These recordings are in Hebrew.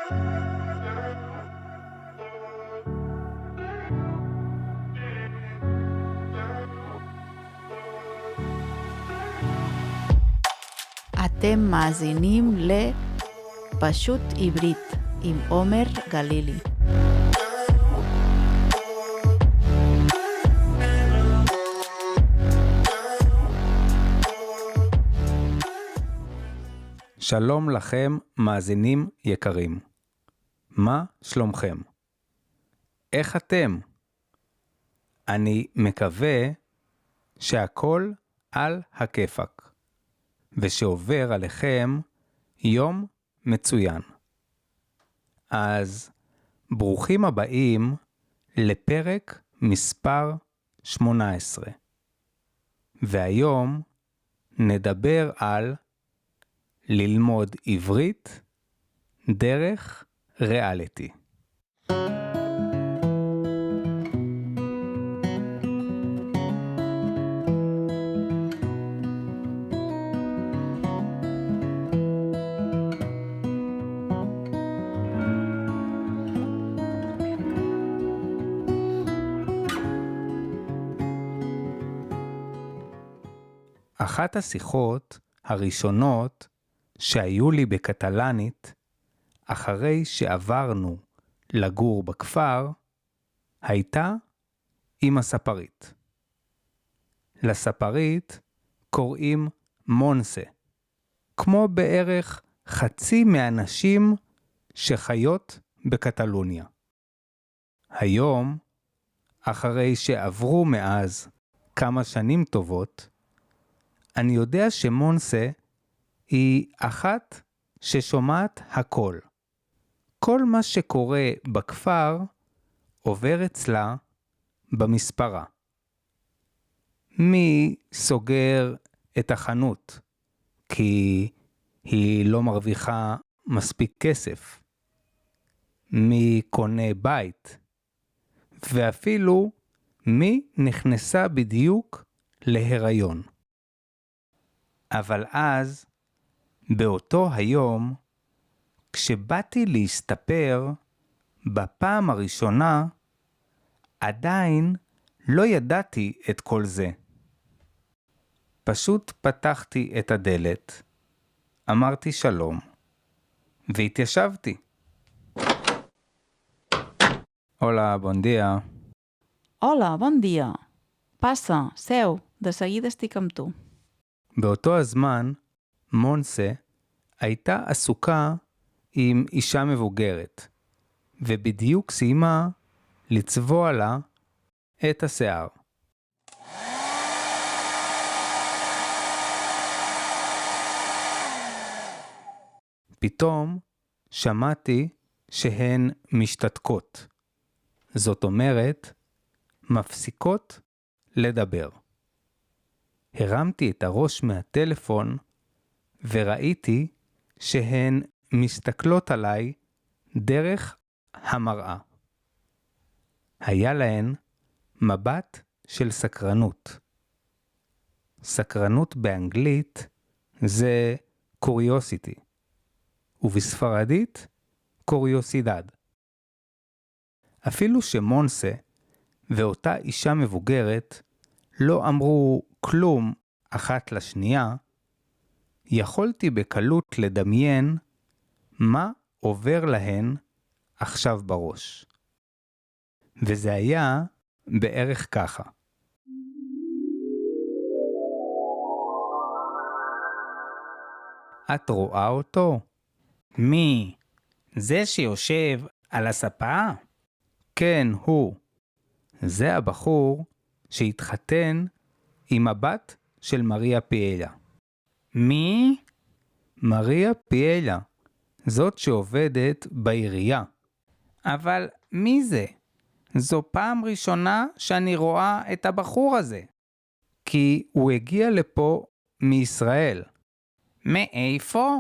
אתם מאזינים לפשוט עברית עם עומר גלילי. שלום לכם מאזינים יקרים. מה שלומכם? איך אתם? אני מקווה שהכל על הכיפק, ושעובר עליכם יום מצוין. אז ברוכים הבאים לפרק מספר 18. והיום נדבר על ללמוד עברית דרך ריאליטי. אחת השיחות הראשונות שהיו לי בקטלנית, אחרי שעברנו לגור בכפר, הייתה עם הספרית. לספרית קוראים מונסה, כמו בערך חצי מהנשים שחיות בקטלוניה. היום, אחרי שעברו מאז כמה שנים טובות, אני יודע שמונסה היא אחת ששומעת הכל. כל מה שקורה בכפר עובר אצלה במספרה. מי סוגר את החנות כי היא לא מרוויחה מספיק כסף? מי קונה בית? ואפילו מי נכנסה בדיוק להיריון. אבל אז, באותו היום, כשבאתי להסתפר, בפעם הראשונה, עדיין לא ידעתי את כל זה. פשוט פתחתי את הדלת, אמרתי שלום, והתיישבתי. Hola, bon dia. Hola, bon dia. Passa, seu, de seguida estic amb tu. באותו הזמן, מונסה הייתה עסוקה עם אישה מבוגרת, ובדיוק סיימה לצבוע לה את השיער. פתאום שמעתי שהן משתתקות. זאת אומרת, מפסיקות לדבר. הרמתי את הראש מהטלפון וראיתי שהן מסתכלות עליי דרך המראה. היה להן מבט של סקרנות. סקרנות באנגלית זה קוריוסיטי, ובספרדית קוריוסידד. אפילו שמונסה ואותה אישה מבוגרת לא אמרו כלום אחת לשנייה, יכולתי בקלות לדמיין מה עובר להן עכשיו בראש. וזה היה בערך ככה. את רואה אותו? מי? זה שיושב על הספה? כן, הוא. זה הבחור שהתחתן עם הבת של מריה פיאלה. מי? מריה פיאלה. זאת שעובדת בעירייה. אבל מי זה? זו פעם ראשונה שאני רואה את הבחור הזה. כי הוא הגיע לפה מישראל. מאיפה?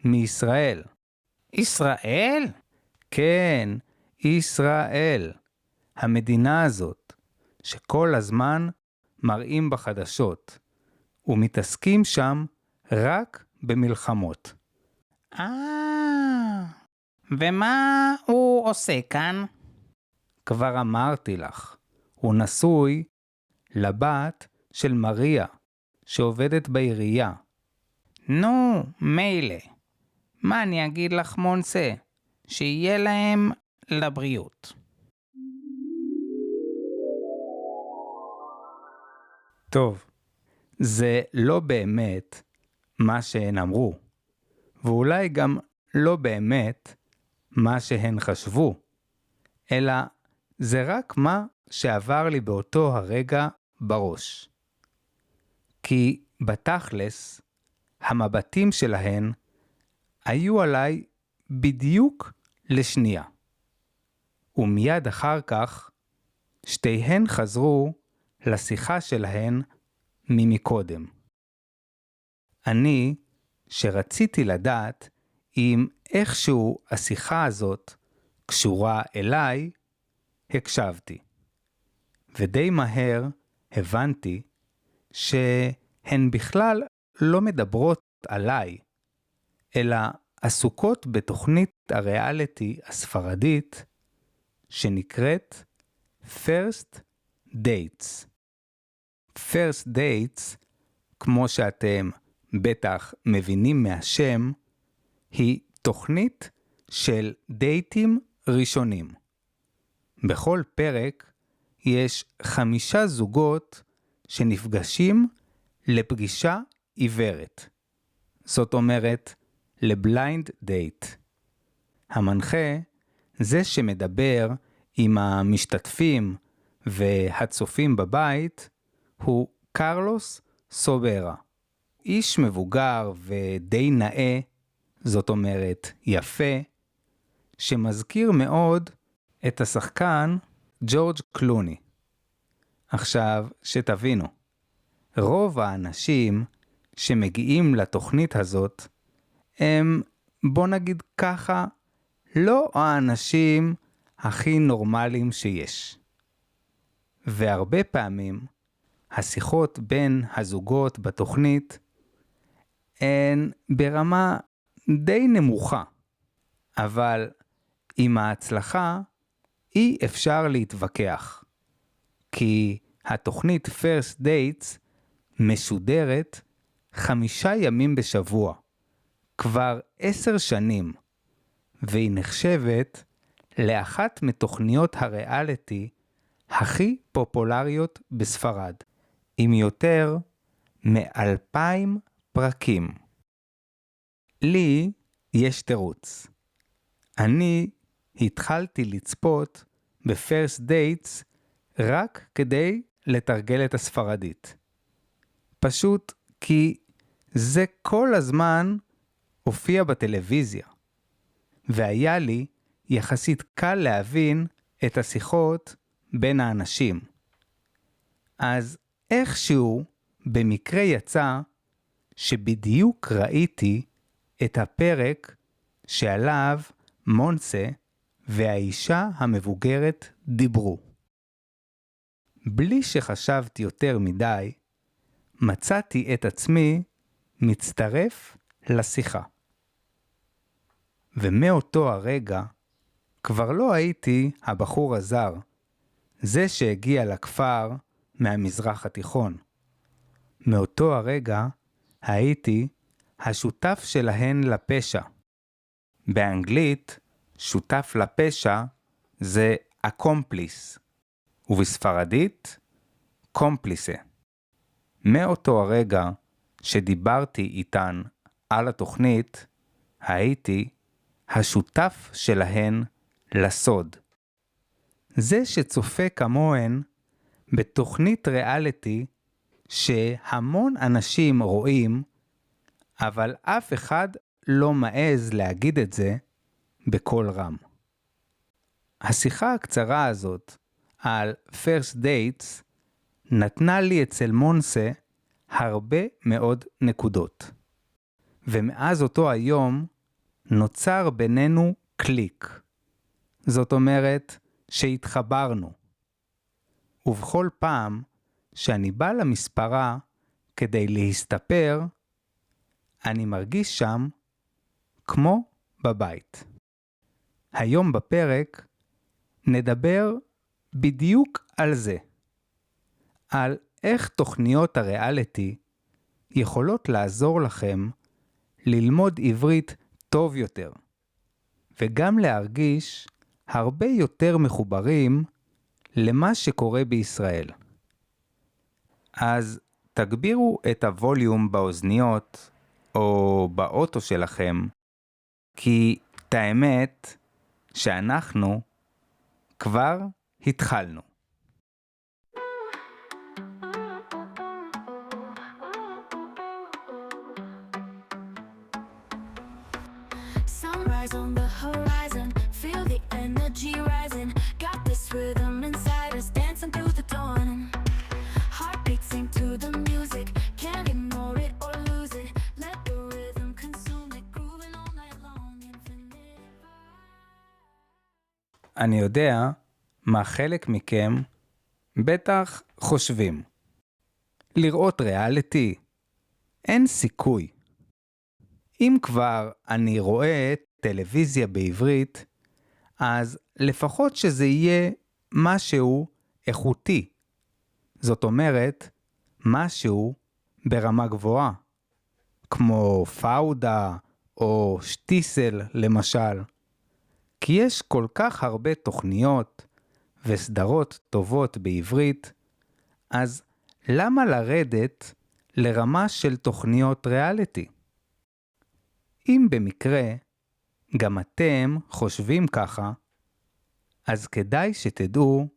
מישראל. ישראל? כן, ישראל. המדינה הזאת, שכל הזמן מראים בחדשות, ומתעסקים שם רק במלחמות. ומה הוא עושה כאן? כבר אמרתי לך, הוא נשוי לבת של מריה, שעובדת בעירייה. נו, מילא. מה אני אגיד לך, מונסה? שיהיה להם לבריאות. טוב, זה לא באמת מה שהן אמרו, ואולי גם לא באמת מה שהן חשבו, אלא זה רק מה שעבר לי באותו הרגע בראש. כי בתכלס, המבטים שלהן היו עליי בדיוק לשנייה. ומיד אחר כך, שתיהן חזרו לשיחה שלהן ממקודם. אני, שרציתי לדעת אם איכשהו השיחה הזאת קשורה אליי, הקשבתי. ודי מהר הבנתי שהן בכלל לא מדברות עליי, אלא עסוקות בתוכנית הריאליטי הספרדית שנקראת First Dates. First Dates, כמו שאתם בטח מבינים מהשם, היא תוכנית של דייטים ראשונים. בכל פרק יש 5 זוגות שנפגשים לפגישה עיוורת. זאת אומרת, לבליינד דייט. המנחה, זה שמדבר עם המשתתפים והצופים בבית, הוא קרלוס סוברה. איש מבוגר ודי נאה, זאת אומרת יפה, שמזכיר מאוד את השחקן ג'ורג' קלוני. עכשיו, שתבינו, רוב האנשים שמגיעים לתוכנית הזאת, הם, בוא נגיד ככה, לא האנשים הכי נורמליים שיש. והרבה פעמים, השיחות בין הזוגות בתוכנית הן ברמה די נמוכה, אבל עם ההצלחה אי אפשר להתווכח, כי התוכנית First Dates משודרת 5 ימים בשבוע, כבר 10 שנים, והיא נחשבת לאחת מתוכניות הריאליטי הכי פופולריות בספרד, עם יותר מ2,000 פרקים. לי יש תירוץ. אני התחלתי לצפות ב-First Dates רק כדי לתרגל את הספרדית. פשוט כי זה כל הזמן הופיע בטלוויזיה. והיה לי יחסית קל להבין את השיחות בין האנשים. אז איכשהו במקרה יצא שבדיוק ראיתי את הפרק שעליו מונסה והאישה המבוגרת דיברו. בלי שחשבתי יותר מדי, מצאתי את עצמי מצטרף לשיחה. ומאותו הרגע כבר לא הייתי הבחור הזר, זה שהגיע לכפר מהמזרח התיכון. מאותו הרגע הייתי השותף שלהן לפשע. באנגלית, שותף לפשע זה accomplice, ובספרדית, קומפליסה. מאותו הרגע שדיברתי איתן על התוכנית, הייתי השותף שלהן לסוד. זה שצופה כמוהן בתוכנית ריאליטי שהמון אנשים רואים, אבל אף אחד לא מעז להגיד את זה בקול רם. השיחה הקצרה הזאת על First Dates נתנה לי אצל מונסה הרבה מאוד נקודות. ומאז אותו היום נוצר בינינו קליק. זאת אומרת שהתחברנו. ובכל פעם שאני בא למספרה כדי להסתפר, אני מרגיש שם כמו בבית. היום בפרק נדבר בדיוק על זה. על איך תוכניות הריאליטי יכולות לעזור לכם ללמוד עברית טוב יותר, וגם להרגיש הרבה יותר מחוברים למה שקורה בישראל. אז תגבירו את הווליום באוזניות או באוטו שלכם, כי את האמת שאנחנו כבר התחלנו. Sunrise on the horizon, feel the energy rising. Got this rhythm inside us, dancing through the dawn. Heartbeat sync to the music, can't ignore it or lose it. Let the rhythm consume it, grooving all night long. Infinite. אני יודע מה חלק מכם בטח חושבים. לראות ריאליטי? אין סיכוי. אם כבר אני רואה טלוויזיה בעברית, אז לפחות שזה יהיה משהו איכותי. זאת אומרת, משהו ברמה גבוהה, כמו פאודה או שטיסל למשל. כי יש כל כך הרבה תוכניות וסדרות טובות בעברית, אז למה לרדת לרמה של תוכניות ריאליטי? אם במקרה גם אתם חושבים ככה, אז כדאי שתדעו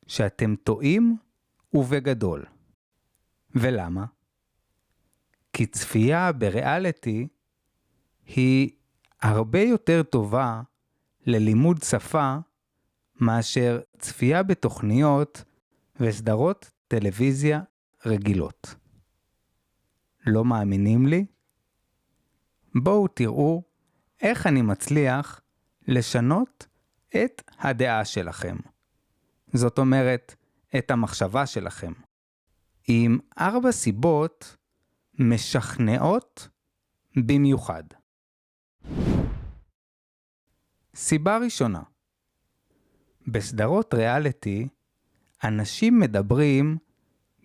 שאתם טועים ובגדול. ולמה? כי צפייה בריאליטי היא הרבה יותר טובה ללימוד שפה מאשר צפייה בתוכניות וסדרות טלוויזיה רגילות. לא מאמינים לי? בואו תראו איך אני מצליח לשנות את הדעה שלכם. זאת אומרת, את המחשבה שלכם. עם 4 סיבות משכנעות במיוחד. סיבה ראשונה. בסדרות ריאליטי, אנשים מדברים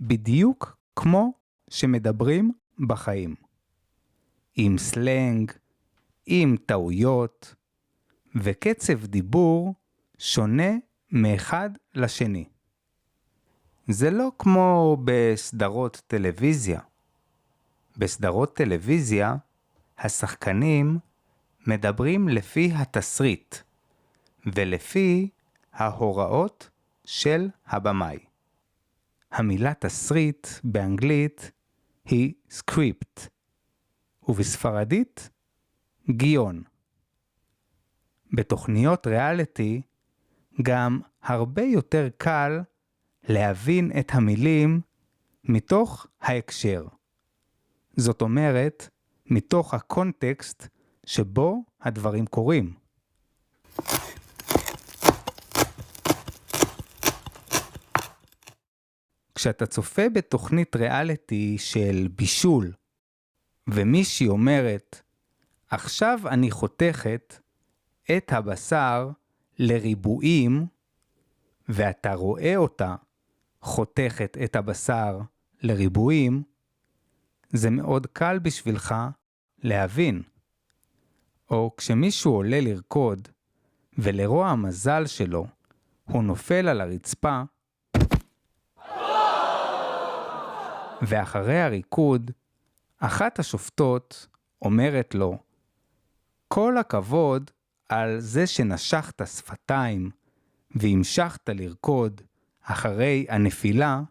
בדיוק כמו שמדברים בחיים. עם סלנג, עם טעויות, וקצב דיבור שונה מאחד לשני. זה לא כמו בסדרות טלוויזיה. בסדרות טלוויזיה, השחקנים מדברים לפי התסריט, ולפי ההוראות של הבמאי. המילה תסריט באנגלית היא script, ובספרדית גיון. בתוכניות ריאליטי גם הרבה יותר קל להבין את המילים מתוך ההקשר. זאת אומרת, מתוך הקונטקסט שבו הדברים קורים. כשאתה צופה בתוכנית ריאליטי של בישול, ומישהי אומרת, עכשיו אני חותכת את הבשר לריבועים, ואתה רואה אותה חותכת את הבשר לריבועים, זה מאוד קל בשבילך להבין. או כשמישהו עולה לרקוד, ולרוע המזל שלו, הוא נופל על הרצפה, ואחרי הריקוד, אחת השופטות אומרת לו, כל הכבוד על זה שנשכת שפתיים והמשכת לרקוד אחרי הנפילה,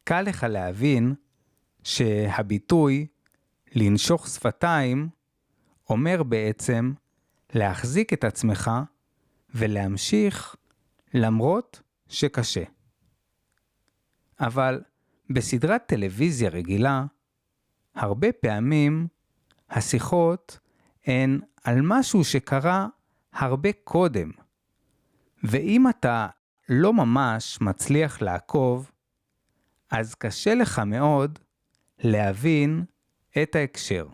קל לך להבין שהביטוי לנשוך שפתיים אומר בעצם להחזיק את עצמך ולהמשיך למרות שקשה. אבל בסדרת טלוויזיה רגילה, הרבה פעמים השיחות הן על משהו שקרה הרבה קודם. ואם אתה לא ממש מצליח לעקוב, אז קשה לך מאוד להבין את ההקשר.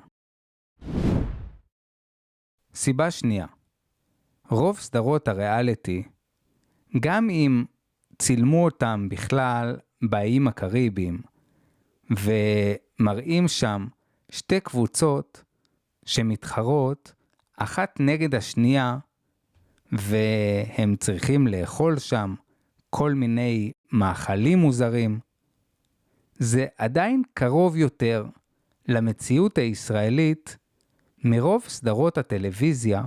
סיבה שנייה. רוב סדרות הריאליטי, גם אם צילמו אותם בכלל באיים הקריביים, ומראים שם שתי קבוצות שמתחרות אחת נגד השנייה, והם צריכים לאכול שם כל מיני מאכלים מוזרים, זה עדיין קרוב יותר למציאות הישראלית מרוב סדרות הטלוויזיה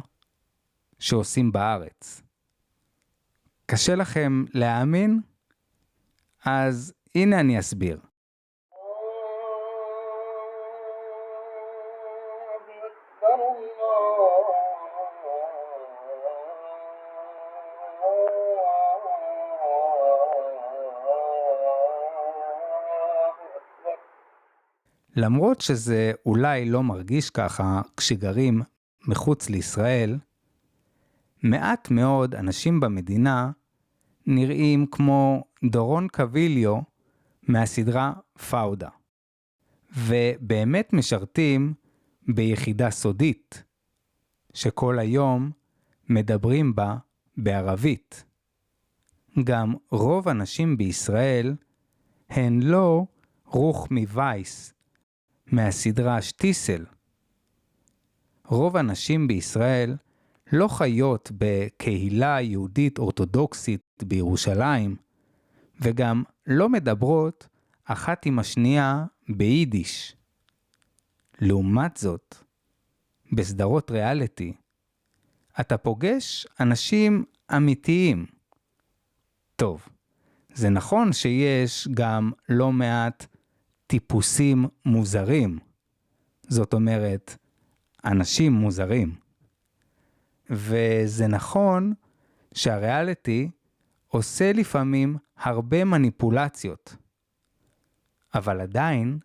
שעושים בארץ. קשה לכם להאמין? אז הנה אני אסביר. למרות שזה אולי לא מרגיש ככה כשגרים מחוץ לישראל, מעט מאוד אנשים במדינה נראים כמו דורון קביליו מהסדרה פאודה, ובאמת משרתים ביחידה סודית, שכל היום מדברים בה בערבית. גם רוב הנשים בישראל הן לא רוח מווייס מהסדרה שטיסל. רוב הנשים בישראל לא חיות בקהילה יהודית אורתודוקסית בירושלים, וגם לא מדברות אחת עם השנייה ביידיש. לעומת זאת, בסדרות ריאליטי, אתה פוגש אנשים אמיתיים. טוב, זה נכון שיש גם לא מעט טיפוסים מוזרים. זאת אומרת, אנשים מוזרים. וזה נכון שהריאליטי עושה לפעמים הרבה מניפולציות. אבל עדיין,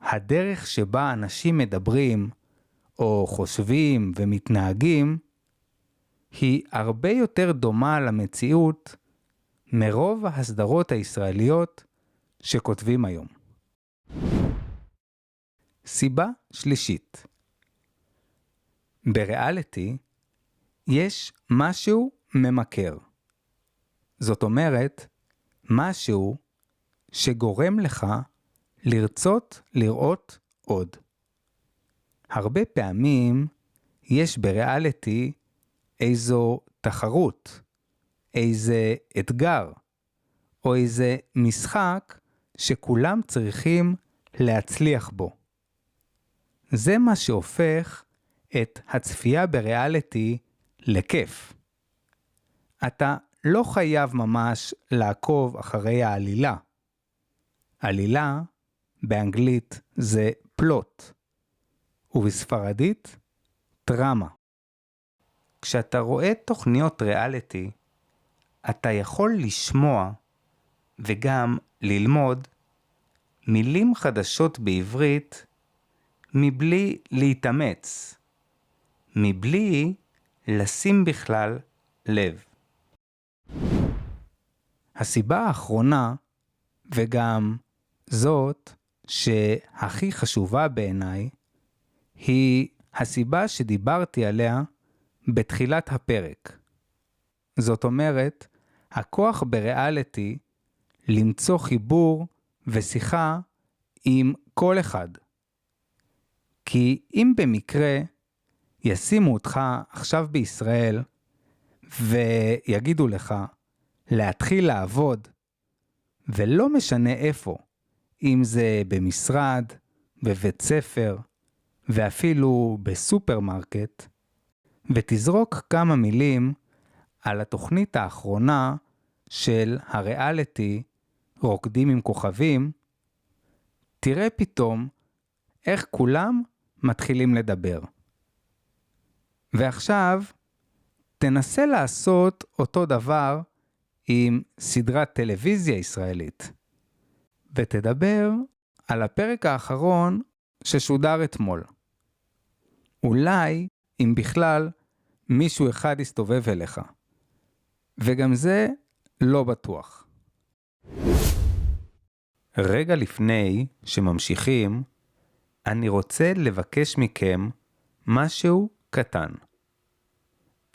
הדרך שבה אנשים מדברים או חושבים ומתנהגים היא הרבה יותר דומה למציאות מרוב הסדרות הישראליות שכותבים היום. סיבה שלישית. בריאליטי יש משהו ממכר. זאת אומרת, משהו שגורם לך לרצות לראות עוד. הרבה פעמים יש בריאליטי איזו תחרות, איזה אתגר, או איזה משחק שכולם צריכים להצליח בו. זה מה שהופך את הצפייה בריאליטי לכיף. אתה לא חייב ממש לעקוב אחרי העלילה. עלילה באנגלית זה פלוט, ובספרדית טראמה. כשאתה רואה תוכניות ריאליטי, אתה יכול לשמוע וגם ללמוד מילים חדשות בעברית מבלי להתאמץ, מבלי לשים בכלל לב. הסיבה האחרונה, וגם זאת שהכי חשובה בעיניי, היא הסיבה שדיברתי עליה בתחילת הפרק. זאת אומרת, הכוח בריאליטי למצוא חיבור ושיחה עם כל אחד. כי אם במקרה ישימו אותך עכשיו בישראל ויגידו לך להתחיל לעבוד, ולא משנה איפה, אם זה במשרד, בבית ספר, ואפילו בסופרמרקט, ותזרוק כמה מילים על התוכנית האחרונה של הריאליטי רוקדים עם כוכבים, תראה פתאום איך כולם מתחילים לדבר. ועכשיו תנסה לעשות אותו דבר עם סדרת טלוויזיה ישראלית, ותדבר על הפרק האחרון ששודר אתמול. אולי, אם בכלל, מישהו אחד יסתובב אליך. וגם זה לא בטוח. רגע לפני שממשיכים, אני רוצה לבקש מכם משהו קטן.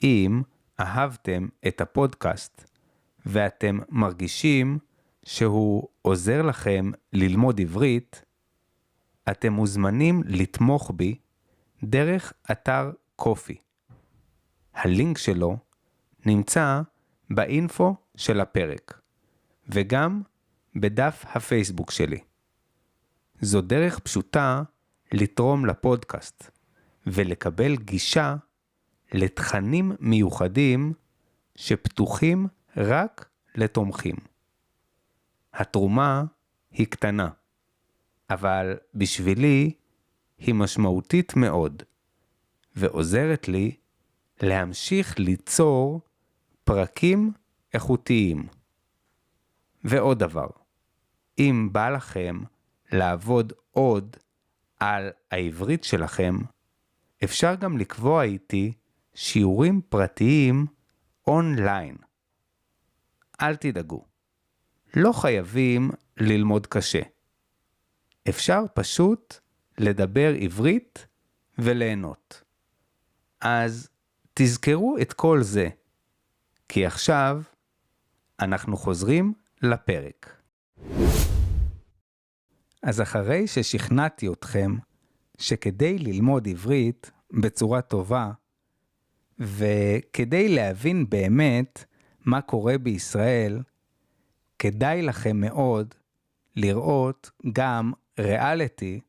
אם אהבתם את הפודקאסט ואתם מרגישים שהוא עוזר לכם ללמוד עברית, אתם מוזמנים לתמוך בי דרך אתר קופי. הלינק שלו נמצא באינפו של הפרק, וגם בדף הפייסבוק שלי. זו דרך פשוטה לתרום לפודקאסט, ולקבל גישה לתכנים מיוחדים שפתוחים רק לתומכים. התרומה היא קטנה, אבל בשבילי היא משמעותית מאוד, ועוזרת לי להמשיך ליצור פרקים איכותיים. ועוד דבר, אם בא לכם לעבוד עוד על העברית שלכם, אפשר גם לקבוע איתי שיעורים פרטיים אונליין. אל תדאגו, לא חייבים ללמוד קשה. אפשר פשוט לדבר עברית וליהנות. אז תזכרו את כל זה, כי עכשיו אנחנו חוזרים לפרק. אז אחרי ששכנעתי אתכם שכדי ללמוד עברית בצורה טובה, וכדי להבין באמת מה קורה בישראל, כדאי לכם מאוד לראות גם ריאליטי.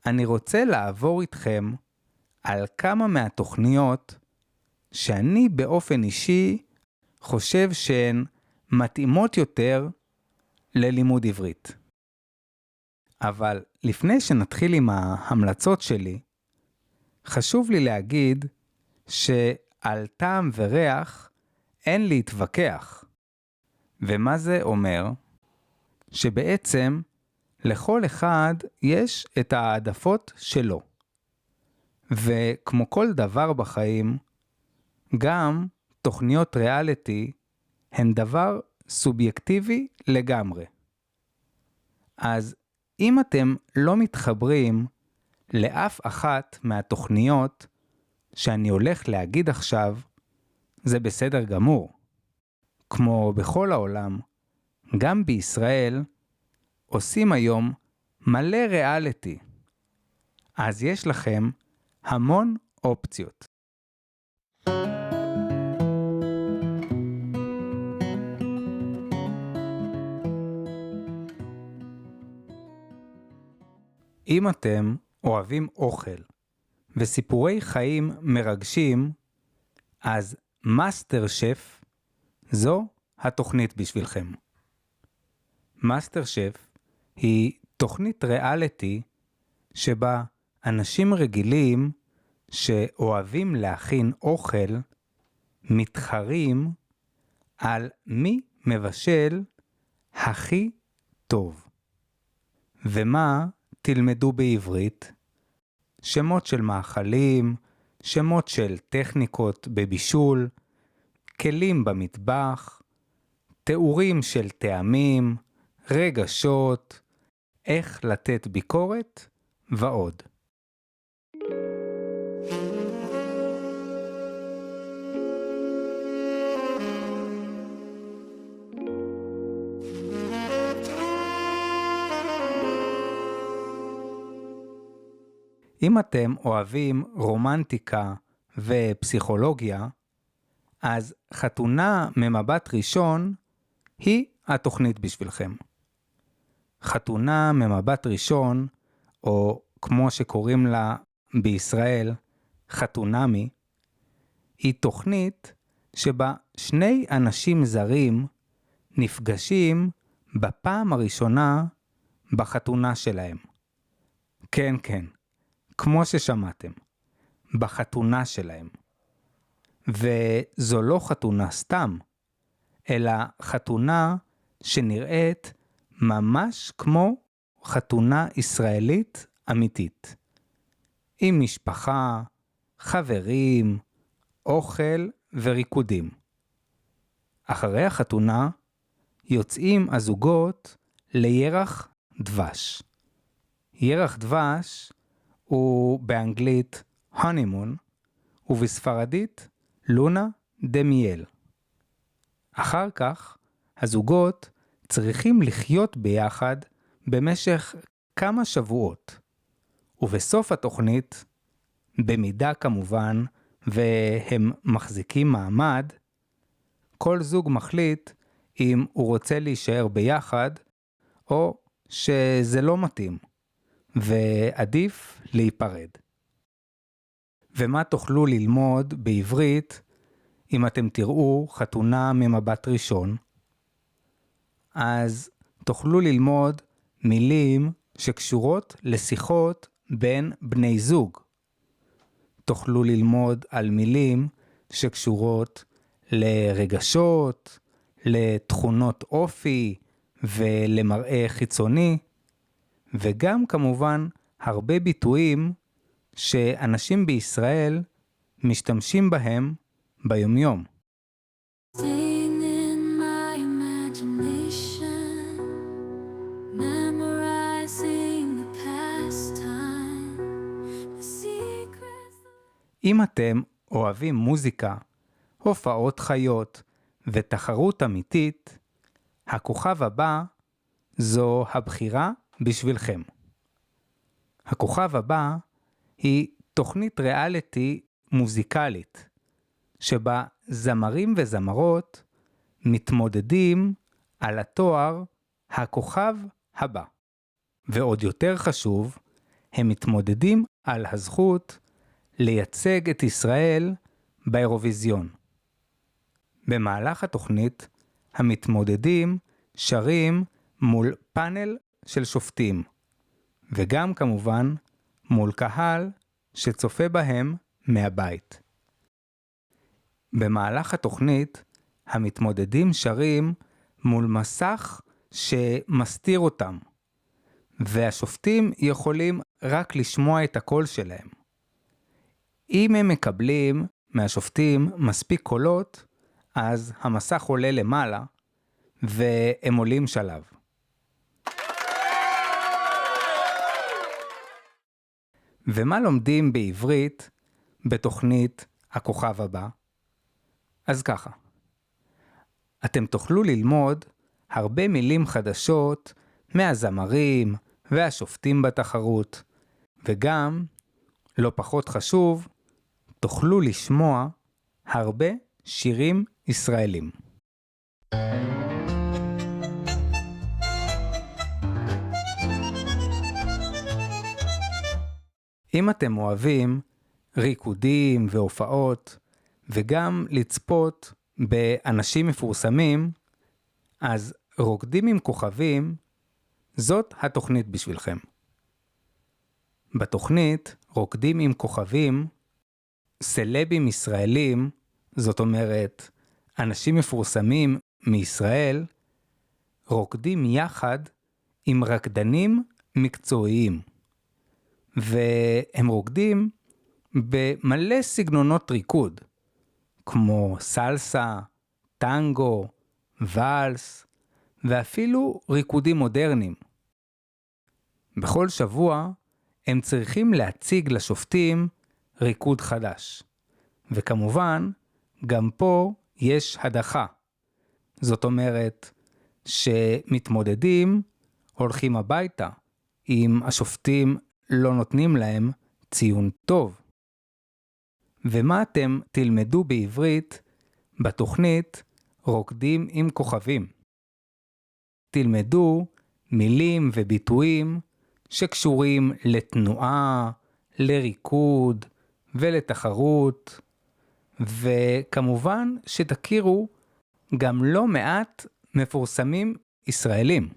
אני רוצה לעבור איתכם על כמה מהתוכניות שאני באופן אישי חושב שהן מתאימות יותר ללימוד עברית. אבל לפני שנתחיל עם ההמלצות שלי, חשוב לי להגיד שעל טעם וריח אין להתווכח. ומה זה אומר? שבעצם לכל אחד יש את העדפות שלו. וכמו כל דבר בחיים, גם תוכניות ריאליטי הן דבר סובייקטיבי לגמרי. אז אם אתם לא מתחברים לאף אחת מהתוכניות שאני הולך להגיד עכשיו, זה בסדר גמור. כמו בכל העולם, גם בישראל עושים היום מלא ריאליטי. אז יש לכם המון אופציות. אם אתם אוהבים אוכל וסיפורי חיים מרגשים, אז מאסטר שף זו התוכנית בשבילכם. מאסטר שף היא תוכנית ריאליטי שבה אנשים רגילים שאוהבים להכין אוכל מתחרים על מי מבשל הכי טוב. ומה תלמדו בעברית? שמות של מאכלים, שמות של טכניקות בבישול, כלים במטבח, תיאורים של טעמים, רגשות, איך לתת ביקורת ועוד. אם אתם אוהבים רומנטיקה ופסיכולוגיה, אז חתונה ממבט ראשון היא התוכנית בשבילכם. חתונה ממבט ראשון, או כמו שקוראים לה בישראל, חתונמי, היא תוכנית שבה שני אנשים זרים נפגשים בפעם הראשונה בחתונה שלהם. כן, כן, כמו ששמעתם, בחתונה שלהם. וזו לא חתונה סתם, אלא חתונה שנראית ממש כמו חתונה ישראלית אמיתית. עם משפחה, חברים, אוכל וריקודים. אחרי החתונה יוצאים הזוגות לירח דבש. ירח דבש הוא באנגלית honeymoon, ובספרדית לונה דה מיאל. אחר כך, הזוגות צריכים לחיות ביחד במשך כמה שבועות. ובסוף התוכנית, במידה כמובן, והם מחזיקים מעמד, כל זוג מחליט אם הוא רוצה להישאר ביחד, או שזה לא מתאים, ועדיף להיפרד. ומה תוכלו ללמוד בעברית אם אתם תראו חתונה ממבט ראשון? אז תוכלו ללמוד מילים שקשורות לשיחות בין בני זוג. תוכלו ללמוד על מילים שקשורות לרגשות, לתכונות אופי ולמראה חיצוני, וגם כמובן הרבה ביטויים שאנשים בישראל משתמשים בהם ביומיום. Staying in my imagination, memorizing the past time, the secrets. אם אתם אוהבים מוזיקה, הופעות חיות ותחרות אמיתית, הכוכב הבא זו הבחירה בשבילכם. הכוכב הבא היא תוכנית ריאליטי מוזיקלית, שבה זמרים וזמרות מתמודדים על התואר הכוכב הבא. ועוד יותר חשוב, הם מתמודדים על הזכות לייצג את ישראל באירוויזיון. במהלך התוכנית, המתמודדים שרים מול פאנל של שופטים, וגם כמובן מול קהל שצופה בהם מהבית. במהלך התוכנית, המתמודדים שרים מול מסך שמסתיר אותם, והשופטים יכולים רק לשמוע את הקול שלהם. אם הם מקבלים מהשופטים מספיק קולות, אז המסך עולה למעלה, והם עולים שלב. ומה לומדים בעברית בתוכנית הכוכב הבא? אז ככה, אתם תוכלו ללמוד הרבה מילים חדשות מהזמרים והשופטים בתחרות, וגם, לא פחות חשוב, תוכלו לשמוע הרבה שירים ישראלים. אם אתם אוהבים ריקודים והופעות, וגם לצפות באנשים מפורסמים, אז רוקדים עם כוכבים, זאת התוכנית בשבילכם. בתוכנית רוקדים עם כוכבים, סלבים ישראלים, זאת אומרת, אנשים מפורסמים מישראל, רוקדים יחד עם רקדנים מקצועיים. והם רוקדים במלא סגנונות ריקוד, כמו סלסה, טנגו, ואלס, ואפילו ריקודים מודרניים. בכל שבוע הם צריכים להציג לשופטים ריקוד חדש. וכמובן, גם פה יש הדחה. זאת אומרת שמתמודדים הולכים הביתה אם השופטים לא נותנים להם ציון טוב. ומה אתם תלמדו בעברית בתוכנית רוקדים עם כוכבים? תלמדו מילים וביטויים שקשורים לתנועה, לריקוד ולתחרות, וכמובן שתכירו גם לא מעט מפורסמים ישראלים.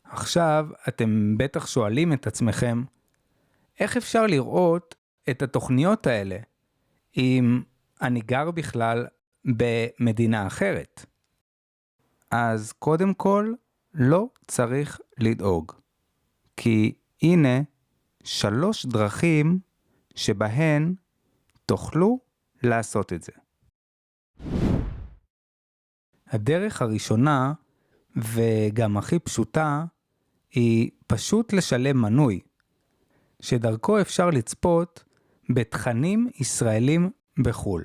עכשיו אתם בטח שואלים את עצמכם, איך אפשר לראות את התוכניות האלה אם אני גר בכלל במדינה אחרת? אז קודם כל לא צריך לדאוג, כי הנה 3 דרכים שבהן תוכלו לעשות את זה. הדרך הראשונה וגם הכי פשוטה היא פשוט לשלם מנוי, שדרכו אפשר לצפות בתכנים ישראלים בחול.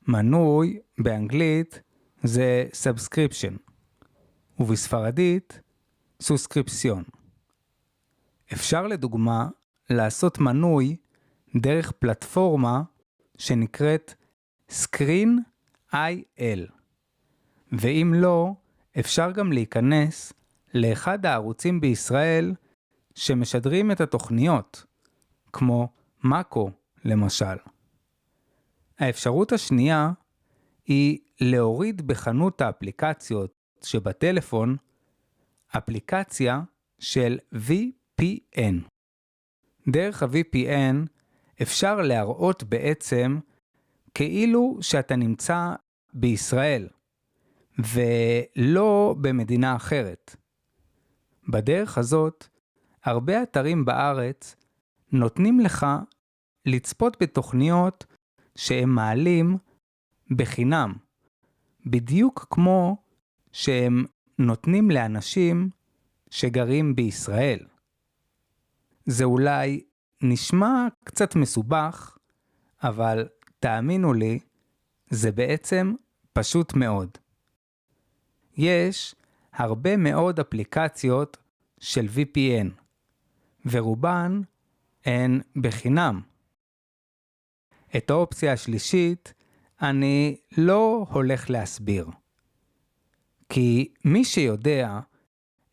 מנוי באנגלית זה subscription, ובספרדית סוסקריפסיון. אפשר לדוגמה לעשות מנוי דרך פלטפורמה שנקראת Screen.il, ואם לא, אפשר גם להיכנס לאחד הערוצים בישראל שמשדרים את התוכניות, כמו מאקו למשל. האפשרות השנייה היא להוריד בחנות האפליקציות שבטלפון אפליקציה של VPN. דרך ה-VPN אפשר להראות בעצם כאילו שאתה נמצא בישראל ולא במדינה אחרת. בדרך הזאת, הרבה אתרים בארץ נותנים לך לצפות בתוכניות שהם מעלים בחינם, בדיוק כמו שהם נותנים לאנשים שגרים בישראל. זה אולי נשמע קצת מסובך, אבל תאמינו לי, זה בעצם פשוט מאוד. יש הרבה מאוד אפליקציות של VPN, ורובן הן בחינם. את האופציה השלישית אני לא הולך להסביר. כי מי שיודע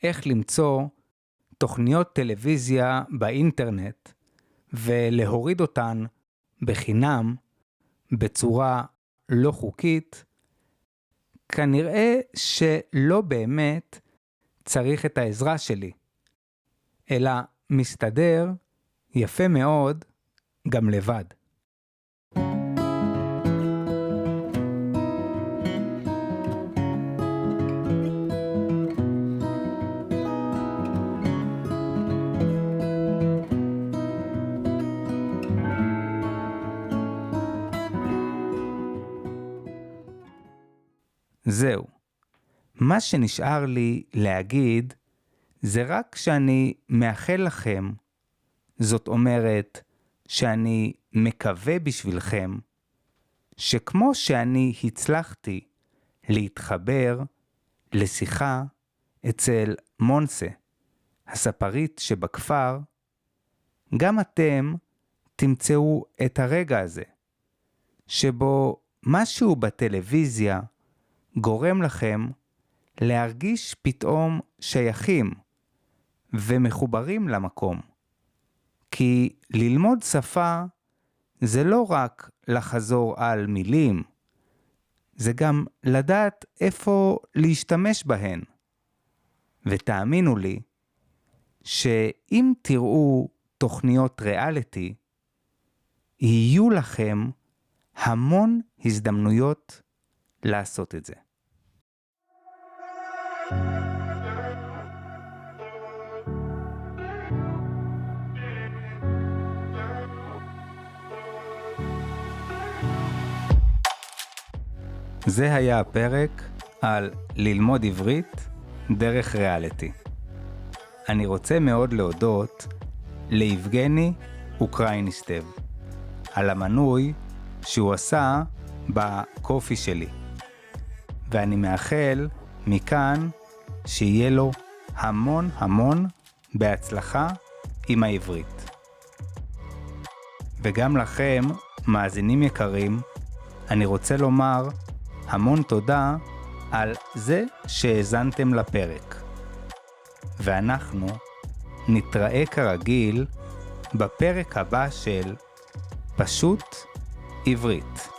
איך למצוא תוכניות טלוויזיה באינטרנט ולהוריד אותן בחינם בצורה לא חוקית, כנראה שלא באמת צריך את העזרה שלי, אלא מסתדר יפה מאוד גם לבד. זהו. מה שנשאר לי להגיד זה רק שאני מאחל לכם, זאת אומרת שאני מקווה בשבילכם, שכמו שאני הצלחתי להתחבר לשיחה אצל מונסה, הספרית שבכפר, גם אתם תמצאו את הרגע הזה, שבו משהו בטלוויזיה גורם לכם להרגיש פתאום שייכים ומחוברים למקום. כי ללמוד שפה זה לא רק לחזור על מילים, זה גם לדעת איפה להשתמש בהן. ותאמינו לי, שאם תראו תוכניות ריאליטי, יהיו לכם המון הזדמנויות לעשות את זה. זה היה הפרק על ללמוד עברית דרך ריאליטי. אני רוצה מאוד להודות ליבגני אוקרייניסטב על המנוי שהוא עשה בקופי שלי. ואני מאחל מכאן שיהיה לו המון המון בהצלחה עם העברית. וגם לכם, מאזינים יקרים, אני רוצה לומר המון תודה על זה שהאזנתם לפרק. ואנחנו נתראה כרגיל בפרק הבא של פשוט עברית.